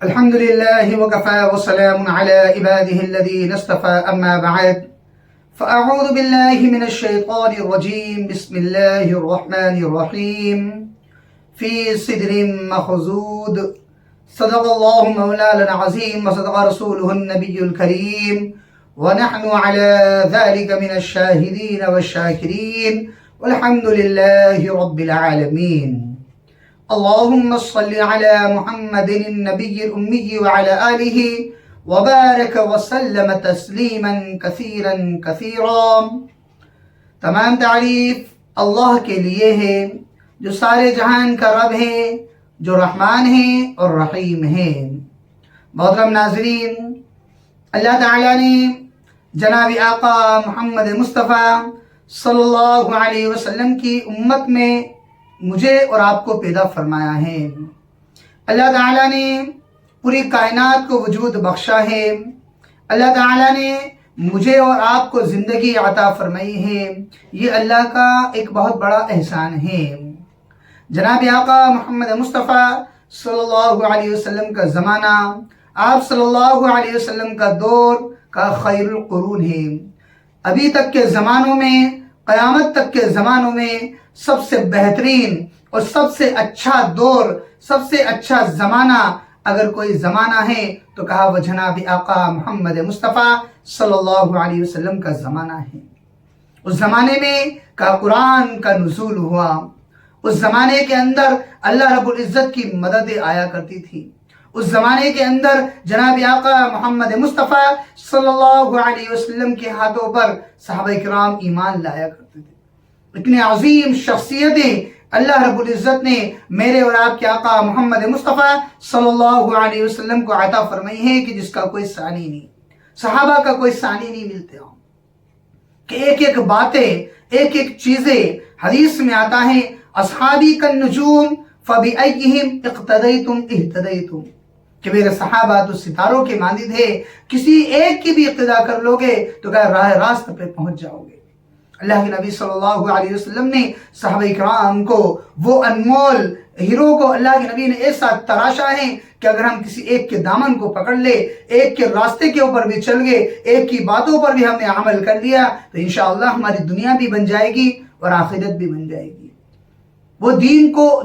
الحمد لله وكفى وسلام على عباده الذين اصطفى أما بعد فأعوذ بالله من الشيطان الرجيم بسم الله الرحمن الرحيم في صدر مخضود صدق الله مولانا العظيم وصدق رسوله النبي الكريم ونحن على ذلك من الشاهدين والشاكرين والحمد لله رب العالمين اللهم صل على محمد النبي الأمي وعلى آله وبارك وسلم تسلیما کثیرا کثیرا۔ تمام تعریف اللہ کے لیے ہے جو سارے جہان کا رب ہے، جو رحمان ہے اور رحیم ہے۔ محترم ناظرین، اللہ تعالیٰ نے جناب آقا محمد مصطفیٰ صلی اللہ علیہ وسلم کی امت میں مجھے اور آپ کو پیدا فرمایا ہے۔ اللہ تعالیٰ نے پوری کائنات کو وجود بخشا ہے۔ اللہ تعالیٰ نے مجھے اور آپ کو زندگی عطا فرمائی ہے۔ یہ اللہ کا ایک بہت بڑا احسان ہے۔ جناب آقا محمد مصطفیٰ صلی اللہ علیہ وسلم کا زمانہ، آپ صلی اللہ علیہ وسلم کا دور کا خیر القرون ہے۔ ابھی تک کے زمانوں میں، قیامت تک کے زمانوں میں سب سے بہترین اور سب سے اچھا دور، سب سے اچھا زمانہ اگر کوئی زمانہ ہے تو کہا وہ جناب آقا محمد مصطفیٰ صلی اللہ علیہ وسلم کا زمانہ ہے۔ اس زمانے میں کا قرآن کا نزول ہوا، اس زمانے کے اندر اللہ رب العزت کی مدد آیا کرتی تھی، اس زمانے کے اندر جناب آقا محمد مصطفیٰ صلی اللہ علیہ وسلم کے ہاتھوں پر صحابہ کرام ایمان لایا کرتے تھے۔ اتنے عظیم شخصیتیں اللہ رب العزت نے میرے اور آپ کے آقا محمد مصطفیٰ صلی اللہ علیہ وسلم کو عطا فرمائی ہے کہ جس کا کوئی ثانی نہیں، صحابہ کا کوئی ثانی نہیں ملتے ہوں، کہ ایک ایک باتیں، ایک ایک چیزیں حدیث میں آتا ہے اصحابی کالنجوم فبأیہم اقتدیتم اہتدیتم، کہ میرے صحابہ تو ستاروں کے مانند ہے، کسی ایک کی بھی اقتدا کر لو گے تو کہ راہ راست پہ پہنچ جاؤ گے۔ اللہ کے نبی صلی اللہ علیہ وسلم نے صحابہ کرام کو، وہ انمول ہیرو کو اللہ کے نبی نے ایسا تراشا ہے کہ اگر ہم کسی ایک کے دامن کو پکڑ لے، ایک کے راستے کے اوپر بھی چل گئے، ایک کی باتوں پر بھی ہم نے عمل کر لیا تو انشاءاللہ ہماری دنیا بھی بن جائے گی اور آخرت بھی بن جائے گی۔ وہ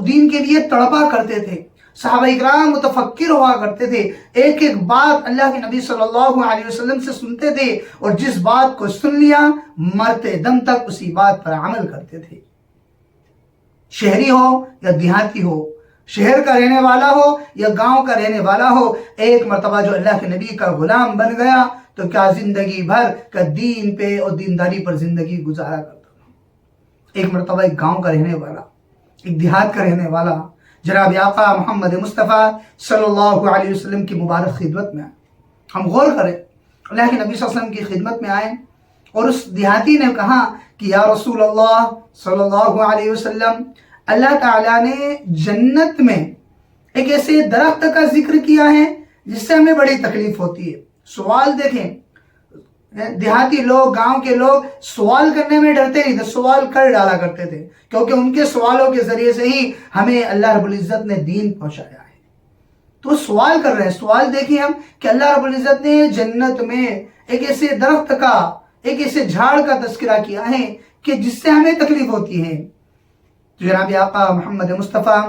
دین کے لیے تڑپا کرتے تھے، صحابہ اکرام متفکر ہوا کرتے تھے، ایک ایک بات اللہ کے نبی صلی اللہ علیہ وسلم سے سنتے تھے اور جس بات کو سن لیا مرتے دم تک اسی بات پر عمل کرتے تھے۔ شہری ہو یا دیہاتی ہو، شہر کا رہنے والا ہو یا گاؤں کا رہنے والا ہو، ایک مرتبہ جو اللہ کے نبی کا غلام بن گیا تو کیا زندگی بھر کا دین پہ اور دینداری پر زندگی گزارا کرتا تھا۔ ایک مرتبہ ایک گاؤں کا رہنے والا، ایک دیہات کا رہنے والا جناب آقا محمد مصطفیٰ صلی اللہ علیہ وسلم کی مبارک خدمت میں آئے۔ ہم غور کریں، اللہ کے نبی صلی اللہ علیہ وسلم کی خدمت میں آئے اور اس دیہاتی نے کہا کہ یا رسول اللہ صلی اللہ علیہ وسلم، اللہ تعالیٰ نے جنت میں ایک ایسے درخت کا ذکر کیا ہے جس سے ہمیں بڑی تکلیف ہوتی ہے۔ سوال دیکھیں، دیہاتی لوگ، گاؤں کے لوگ سوال کرنے میں ڈرتے نہیں تھے، سوال کر ڈالا کرتے تھے، کیونکہ ان کے سوالوں کے ذریعے سے ہی ہمیں اللہ رب العزت نے دین پہنچایا ہے۔ تو سوال کر رہے ہیں، سوال دیکھیں ہم کہ اللہ رب العزت نے جنت میں ایک ایسے درخت کا، ایک ایسے جھاڑ کا تذکرہ کیا ہے کہ جس سے ہمیں تکلیف ہوتی ہے۔ تو جناب آقا محمد مصطفیٰ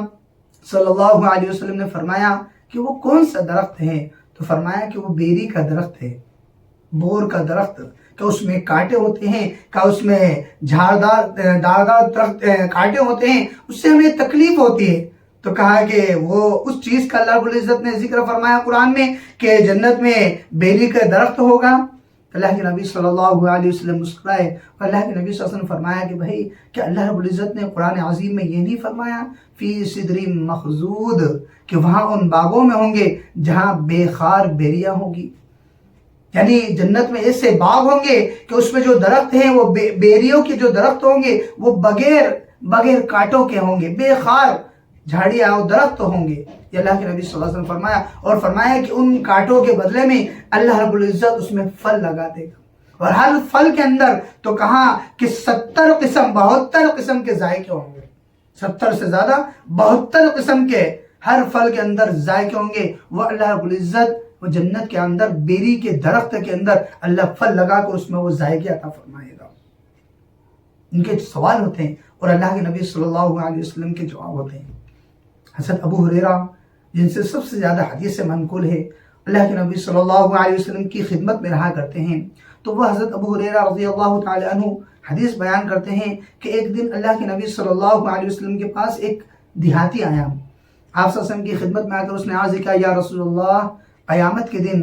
صلی اللہ علیہ وسلم نے فرمایا کہ وہ کون سا درخت ہے؟ تو فرمایا کہ وہ بیری کا درخت ہے، بور کا درخت، کہ اس میں کانٹے ہوتے ہیں، کہ اس میں داردار درخت کانٹے ہوتے ہیں، اس سے ہمیں تکلیف ہوتی ہے۔ تو کہا کہ وہ اس چیز کا اللہ رب العزت نے ذکر فرمایا قرآن میں کہ جنت میں بیری کا درخت ہوگا۔ اللہ کے نبی صلی اللہ علیہ وسلم مسکرائے اور اللہ کے نبی صلی اللہ علیہ وسلم فرمایا کہ بھائی کیا اللہ رب العزت نے قرآن عظیم میں یہ نہیں فرمایا فی صدر مخضود، کہ وہاں ان باغوں میں ہوں گے جہاں بے خار بیریاں ہوگی؟ یعنی جنت میں ایسے باغ ہوں گے کہ اس میں جو درخت ہیں وہ بیریوں کے جو درخت ہوں گے وہ بغیر کانٹوں کے ہوں گے، بے خار جھاڑیاں اور درخت ہوں گے۔ یہ اللہ کے نبی صلی اللہ علیہ وسلم فرمایا، اور فرمایا کہ ان کانٹوں کے بدلے میں اللہ رب العزت اس میں پھل لگا دے گا، اور ہر پھل کے اندر تو کہا کہ 72 قسم کے ذائقے ہوں گے، 70 سے زیادہ 72 قسم کے ہر پھل کے اندر ذائقے ہوں گے، وہ اللہ رب العزت وہ جنت کے اندر بیری کے درخت کے اندر اللہ پھل لگا کر اس میں وہ ذائقے عطا فرمائے گا۔ ان کے سوال ہوتے ہیں اور اللہ کے نبی صلی اللہ علیہ وسلم کے جواب ہوتے ہیں۔ حضرت ابو ہریرہ جن سے سب سے زیادہ حدیث منقول ہے، اللہ کے نبی صلی اللہ علیہ وسلم کی خدمت میں رہا کرتے ہیں، تو وہ حضرت ابو ہریرہ رضی اللہ تعالی عنہ حدیث بیان کرتے ہیں کہ ایک دن اللہ کے نبی صلی اللہ علیہ وسلم کے پاس ایک دیہاتی آیا، آپ صلی اللہ علیہ وسلم کی خدمت میں آ کر اس نے عرض کیا، یا رسول اللہ، قیامت کے دن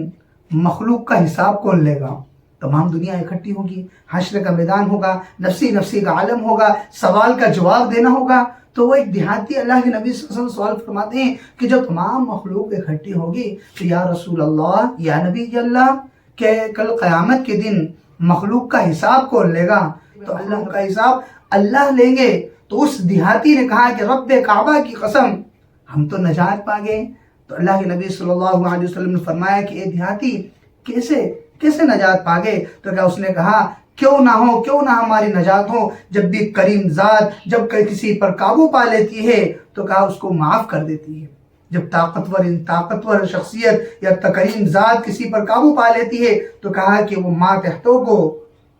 مخلوق کا حساب کون لے گا؟ تمام دنیا اکٹھی ہوگی، حشر کا میدان ہوگا، نفسی نفسی کا عالم ہوگا، سوال کا جواب دینا ہوگا۔ تو وہ ایک دیہاتی اللہ کے نبی صلی اللہ علیہ وسلم سوال فرماتے ہیں کہ جب تمام مخلوق اکٹھی ہوگی تو یا رسول اللہ، یا نبی اللہ، کہ کل قیامت کے دن مخلوق کا حساب کون لے گا؟ تو اللہ کا حساب اللہ لیں گے۔ تو اس دیہاتی نے کہا کہ رب کعبہ کی قسم، ہم تو نجات پا گئے۔ تو اللہ کے نبی صلی اللہ علیہ وسلم نے فرمایا کہ اے دیہاتی، کیسے نجات پا گئے؟ تو کیا اس نے کہا، کیوں نہ ہماری نجات ہو، جب بھی کریم ذات جب کسی پر قابو پا لیتی ہے تو کہا اس کو معاف کر دیتی ہے۔ جب طاقتور شخصیت یا کریم ذات کسی پر قابو پا لیتی ہے تو کہا کہ وہ ماتحتوں کو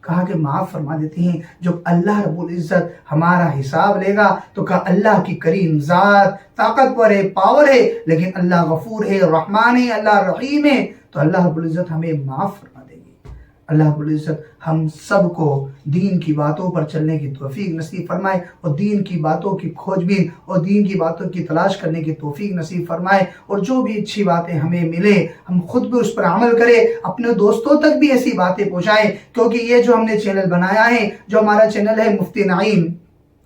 کہا کہ معاف فرما دیتی ہیں۔ جب اللہ رب العزت ہمارا حساب لے گا تو کہا اللہ کی کریم ذات طاقتور ہے، پاور ہے، لیکن اللہ غفور ہے، رحمان ہے، اللہ رحیم ہے، تو اللہ رب العزت ہمیں معاف فرما دے گی۔ اللہ رب العزت ہم سب کو دین کی باتوں پر چلنے کی توفیق نصیب فرمائے، اور دین کی باتوں کی کھوج بین اور دین کی باتوں کی تلاش کرنے کی توفیق نصیب فرمائے، اور جو بھی اچھی باتیں ہمیں ملے ہم خود بھی اس پر عمل کریں، اپنے دوستوں تک بھی ایسی باتیں پہنچائیں، کیونکہ یہ جو ہم نے چینل بنایا ہے، جو ہمارا چینل ہے مفتی نعیم،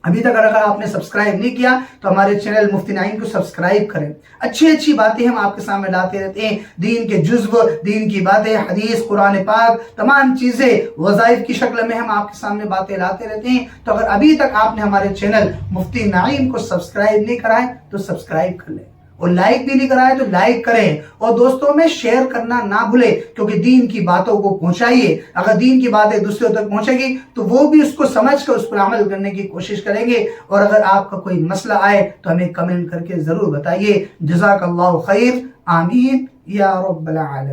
ابھی تک اگر آپ نے سبسکرائب نہیں کیا تو ہمارے چینل مفتی نعیم کو سبسکرائب کریں۔ اچھی باتیں ہم آپ کے سامنے لاتے رہتے ہیں، دین کے جزو، دین کی باتیں، حدیث، قرآن پاک، تمام چیزیں وظائف کی شکل میں ہم آپ کے سامنے باتیں لاتے رہتے ہیں۔ تو اگر ابھی تک آپ نے ہمارے چینل مفتی نعیم کو سبسکرائب نہیں کرائے تو سبسکرائب کر لیں، اور لائک بھی نہیں کرائے تو لائک کریں، اور دوستوں میں شیئر کرنا نہ بھولیں، کیونکہ دین کی باتوں کو پہنچائیے۔ اگر دین کی باتیں دوسروں تک پہنچے گی تو وہ بھی اس کو سمجھ کر اس پر عمل کرنے کی کوشش کریں گے۔ اور اگر آپ کا کوئی مسئلہ آئے تو ہمیں کمنٹ کر کے ضرور بتائیے۔ جزاک اللہ خیر، آمین یا رب العالمین۔